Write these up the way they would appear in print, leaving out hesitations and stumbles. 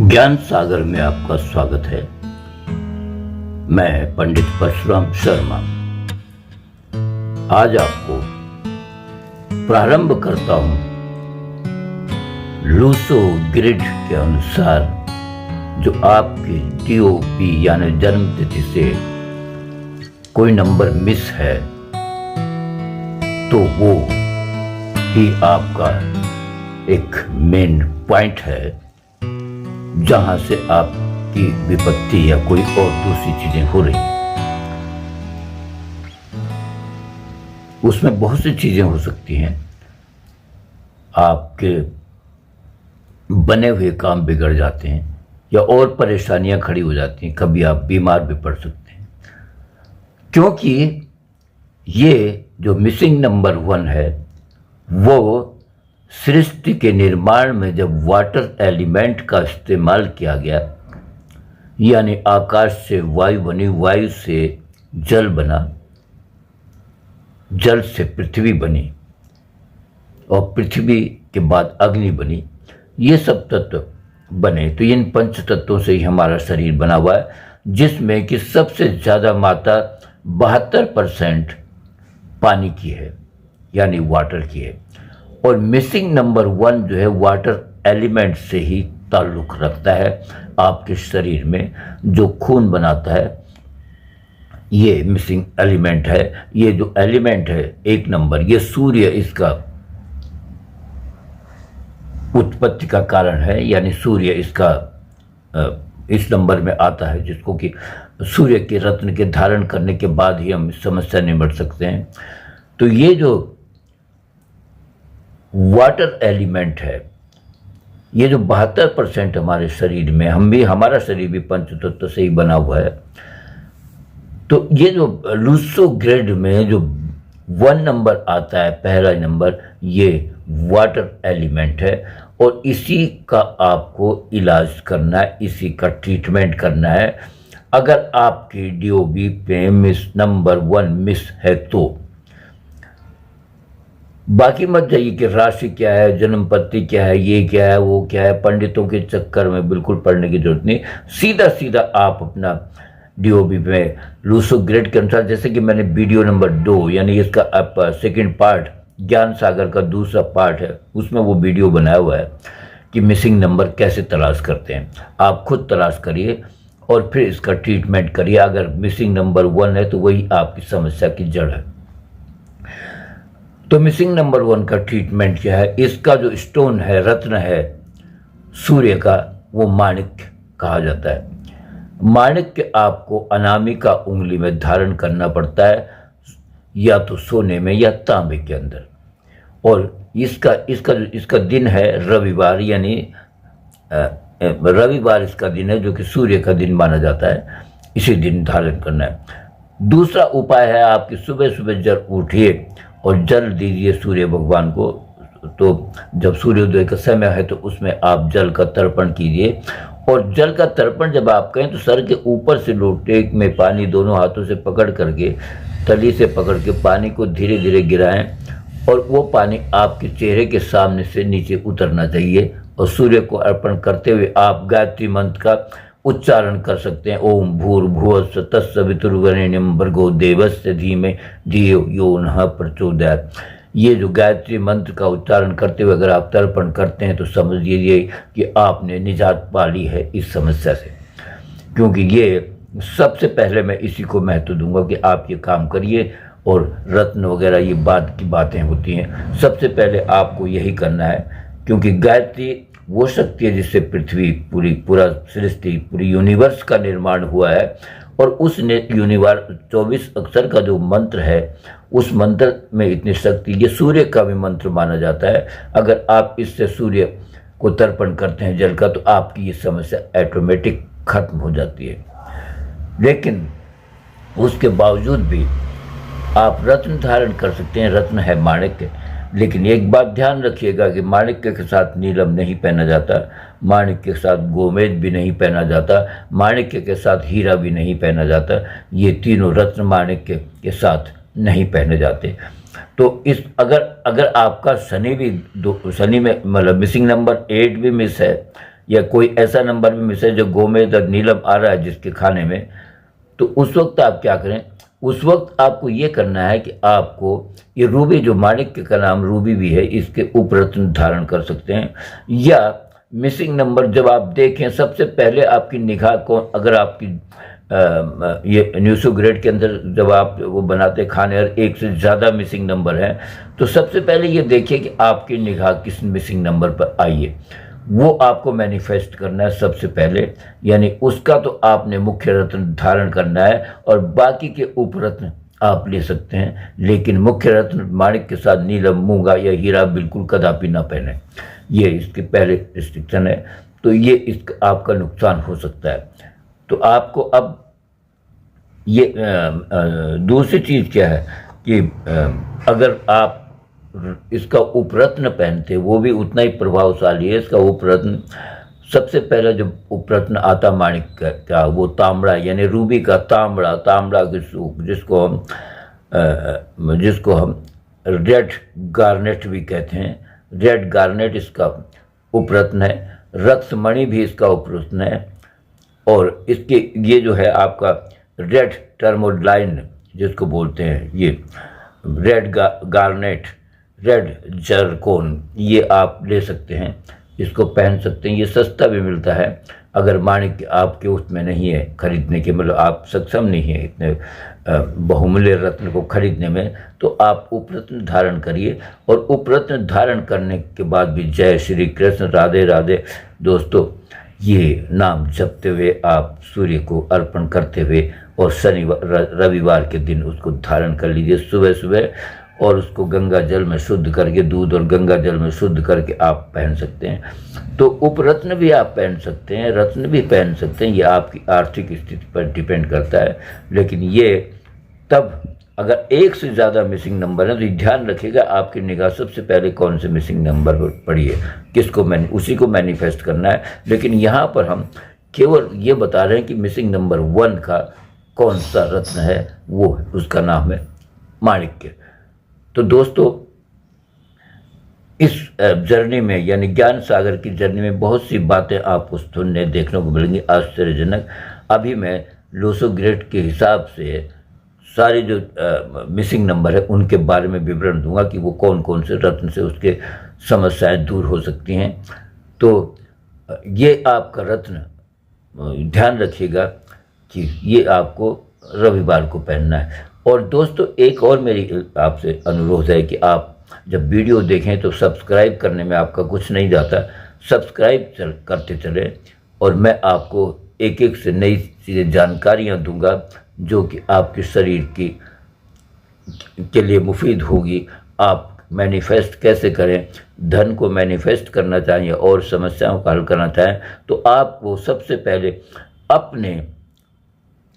ज्ञान सागर में आपका स्वागत है। मैं पंडित परशुराम शर्मा आज आपको प्रारंभ करता हूं लूसो ग्रिड के अनुसार जो आपकी DOB यानी जन्म तिथि से कोई नंबर मिस है तो वो ही आपका एक मेन पॉइंट है जहां से आपकी विपत्ति या कोई और दूसरी चीजें हो रही हैं। उसमें बहुत सी चीजें हो सकती हैं। आपके बने हुए काम बिगड़ जाते हैं या और परेशानियां खड़ी हो जाती हैं। कभी आप बीमार भी पड़ सकते हैं, क्योंकि ये जो मिसिंग नंबर 1 है वो सृष्टि के निर्माण में जब वाटर एलिमेंट का इस्तेमाल किया गया, यानी आकाश से वायु बनी, वायु से जल बना, जल से पृथ्वी बनी और पृथ्वी के बाद अग्नि बनी, ये सब तत्व बने। तो इन पंच तत्वों से ही हमारा शरीर बना हुआ है, जिसमें कि सबसे ज़्यादा मात्रा 72% पानी की है, यानी वाटर की है। और मिसिंग नंबर 1 जो है वाटर एलिमेंट से ही ताल्लुक़ रखता है। आपके शरीर में जो खून बनाता है ये मिसिंग एलिमेंट है। ये जो एलिमेंट है 1 नंबर, ये सूर्य इसका उत्पत्ति का कारण है, यानी सूर्य इसका इस नंबर में आता है, जिसको कि सूर्य के रत्न के धारण करने के बाद ही हम इस समस्या निपट सकते हैं। तो ये जो वाटर एलिमेंट है, ये जो 72% हमारे शरीर में, हमारा शरीर भी पंच तत्व से ही बना हुआ है। तो ये जो लूसो ग्रिड में जो 1 नंबर आता है, पहला नंबर, ये वाटर एलिमेंट है और इसी का आपको इलाज करना है, इसी का ट्रीटमेंट करना है। अगर आपकी DOB पे नंबर 1 मिस है तो बाकी मत जाइए कि राशि क्या है, जन्मपत्ति क्या है, ये क्या है, वो क्या है, पंडितों के चक्कर में बिल्कुल पढ़ने की जरूरत नहीं। सीधा सीधा आप अपना DOB में लूसो ग्रिड के अनुसार, जैसे कि मैंने वीडियो नंबर 2 यानी इसका सेकंड पार्ट ज्ञान सागर का दूसरा पार्ट है, उसमें वो वीडियो बनाया हुआ है कि मिसिंग नंबर कैसे तलाश करते हैं। आप खुद तलाश करिए और फिर इसका ट्रीटमेंट करिए। अगर मिसिंग नंबर 1 है तो वही आपकी समस्या की जड़ है। तो मिसिंग नंबर 1 का ट्रीटमेंट क्या है? इसका जो स्टोन है, रत्न है सूर्य का, वो माणिक्य कहा जाता है। माणिक्य आपको अनामिका उंगली में धारण करना पड़ता है, या तो सोने में या तांबे के अंदर। और इसका दिन है रविवार, यानी रविवार इसका दिन है, जो कि सूर्य का दिन माना जाता है। इसी दिन धारण करना है। दूसरा उपाय है, आपकी सुबह सुबह जब उठिए और जल दीजिए सूर्य भगवान को। तो जब सूर्योदय का समय है तो उसमें आप जल का तर्पण कीजिए। और जल का तर्पण जब आप करें तो सर के ऊपर से लोटे में पानी दोनों हाथों से पकड़ करके, तली से पकड़ के पानी को धीरे धीरे गिराएं और वो पानी आपके चेहरे के सामने से नीचे उतरना चाहिए। और सूर्य को अर्पण करते हुए आप गायत्री मंत्र का उच्चारण कर सकते हैं। ओम भूर्भुवः स्वः तत्सवितुर्वरेण्यं भर्गो देवस्य धीमहि धियो यो नः प्रचोदयात्। ये जो गायत्री मंत्र का उच्चारण करते हुए अगर आप तर्पण करते हैं तो समझ लीजिए कि आपने निजात पा ली है इस समस्या से। क्योंकि ये सबसे पहले मैं इसी को महत्व दूंगा कि आप ये काम करिए। और रत्न वगैरह ये बाद की बातें होती हैं, सबसे पहले आपको यही करना है। क्योंकि गायत्री वो शक्ति है जिससे पृथ्वी, पूरा सृष्टि, पूरी यूनिवर्स का निर्माण हुआ है। और उस यूनिवर्स 24 अक्षर का जो मंत्र है, उस मंत्र में इतनी शक्ति, ये सूर्य का भी मंत्र माना जाता है। अगर आप इससे सूर्य को तर्पण करते हैं जल का, तो आपकी ये समस्या ऑटोमेटिक खत्म हो जाती है। लेकिन उसके बावजूद भी आप रत्न धारण कर सकते हैं। रत्न है माणिक्य। लेकिन एक बात ध्यान रखिएगा कि माणिक्य के साथ नीलम नहीं पहना जाता, माणिक्य के साथ गोमेद भी नहीं पहना जाता, माणिक्य के साथ हीरा भी नहीं पहना जाता। ये तीनों रत्न माणिक्य के साथ नहीं पहने जाते। तो इस अगर आपका शनि भी शनि में मतलब मिसिंग नंबर 8 भी मिस है, या कोई ऐसा नंबर भी मिस है जो गोमेद और नीलम आ रहा है जिसके खाने में, तो उस वक्त आप क्या करें, उस वक्त आपको ये करना है कि आपको ये रूबी, जो माणिक्य का नाम रूबी भी है, इसके उपरत्न धारण कर सकते हैं। या मिसिंग नंबर जब आप देखें, सबसे पहले आपकी निगाह को, अगर आपकी ये न्यूसो ग्रेड के अंदर जब आप वो बनाते खाने और एक से ज़्यादा मिसिंग नंबर हैं, तो सबसे पहले ये देखिए कि आपकी निगाह किस मिसिंग नंबर पर आई है, वो आपको मैनिफेस्ट करना है सबसे पहले। यानी उसका तो आपने मुख्य रत्न धारण करना है और बाकी के उपरत्न आप ले सकते हैं, लेकिन मुख्य रत्न माणिक के साथ नीलम, मूंगा या हीरा बिल्कुल कदापि ना पहने। ये इसके पहले रिस्ट्रिक्शन है, तो ये इसका आपका नुकसान हो सकता है। तो आपको अब ये दूसरी चीज़ क्या है कि अगर आप इसका उपरत्न पहनते, वो भी उतना ही प्रभावशाली है। इसका उपरत्न, सबसे पहला जो उपरत्न आता माणिक का वो तांबड़ा, यानी रूबी का तांबड़ा, तांबड़ा जिसको हम रेड गार्नेट भी कहते हैं। रेड गार्नेट इसका उपरत्न है। रक्समणि भी इसका उपरत्न है। और इसके ये जो है आपका रेड टर्मोलाइन जिसको बोलते हैं, ये रेड गार्नेट, रेड जरकोन, ये आप ले सकते हैं, इसको पहन सकते हैं। ये सस्ता भी मिलता है। अगर माणिक आपके उसमें नहीं है खरीदने के, मतलब आप सक्षम नहीं है इतने बहुमूल्य रत्न को खरीदने में, तो आप उपरत्न धारण करिए। और उपरत्न धारण करने के बाद भी जय श्री कृष्ण, राधे राधे दोस्तों, ये नाम जपते हुए आप सूर्य को अर्पण करते हुए और शनिवार रविवार के दिन उसको धारण कर लीजिए सुबह सुबह, और उसको गंगा जल में शुद्ध करके, दूध और गंगा जल में शुद्ध करके आप पहन सकते हैं। तो उपरत्न भी आप पहन सकते हैं, रत्न भी पहन सकते हैं, ये आपकी आर्थिक स्थिति पर डिपेंड करता है। लेकिन ये तब अगर एक से ज़्यादा मिसिंग नंबर है तो ध्यान रखिएगा आपकी निगाह सबसे पहले कौन से मिसिंग नंबर पर पड़ी है, किसको उसी को मैनिफेस्ट करना है। लेकिन यहाँ पर हम केवल ये बता रहे हैं कि मिसिंग नंबर 1 का कौन सा रत्न है, वो उसका नाम है माणिक्य। तो दोस्तों, इस जर्नी में, यानी ज्ञान सागर की जर्नी में बहुत सी बातें आपको सुनने देखने को मिलेंगी आश्चर्यजनक। अभी मैं लोसो ग्रेड के हिसाब से सारे जो मिसिंग नंबर है उनके बारे में विवरण दूंगा कि वो कौन कौन से रत्न से उसके समस्याएं दूर हो सकती हैं। तो ये आपका रत्न ध्यान रखिएगा कि ये आपको रविवार को पहनना है। और दोस्तों, एक और मेरी आपसे अनुरोध है कि आप जब वीडियो देखें तो सब्सक्राइब करने में आपका कुछ नहीं जाता, सब्सक्राइब करते चलें, और मैं आपको एक एक से नई चीज़ें जानकारियाँ दूंगा जो कि आपके शरीर के लिए मुफीद होगी। आप मैनिफेस्ट कैसे करें, धन को मैनिफेस्ट करना चाहें और समस्याओं का हल करना चाहें, तो आप वो सबसे पहले अपने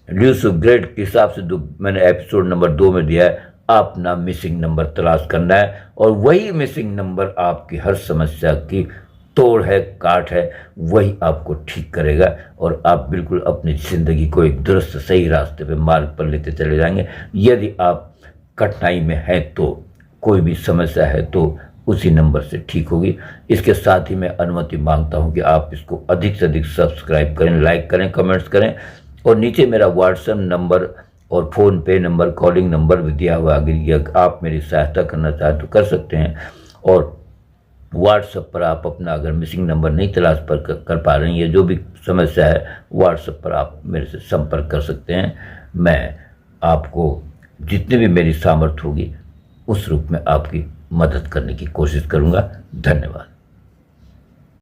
ल्यूसो ग्रेड के हिसाब से जो मैंने एपिसोड नंबर 2 में दिया है, अपना मिसिंग नंबर तलाश करना है, और वही मिसिंग नंबर आपकी हर समस्या की तोड़ है, काट है, वही आपको ठीक करेगा और आप बिल्कुल अपनी ज़िंदगी को एक दुरुस्त सही रास्ते पे, मार्ग पर लेते चले जाएंगे। यदि आप कठिनाई में हैं, तो कोई भी समस्या है तो उसी नंबर से ठीक होगी। इसके साथ ही मैं अनुमति मांगता हूं कि आप इसको अधिक से अधिक सब्सक्राइब करें, लाइक करें, कमेंट्स करें, और नीचे मेरा व्हाट्सएप नंबर और फ़ोन पे नंबर, कॉलिंग नंबर भी दिया हुआ। अगर आप मेरी सहायता करना चाहें तो कर सकते हैं। और व्हाट्सएप पर आप अपना अगर मिसिंग नंबर नहीं तलाश कर पा रहे हैं या जो भी समस्या है, व्हाट्सएप पर आप मेरे से संपर्क कर सकते हैं। मैं आपको जितनी भी मेरी सामर्थ्य होगी उस रूप में आपकी मदद करने की कोशिश करूंगा। धन्यवाद।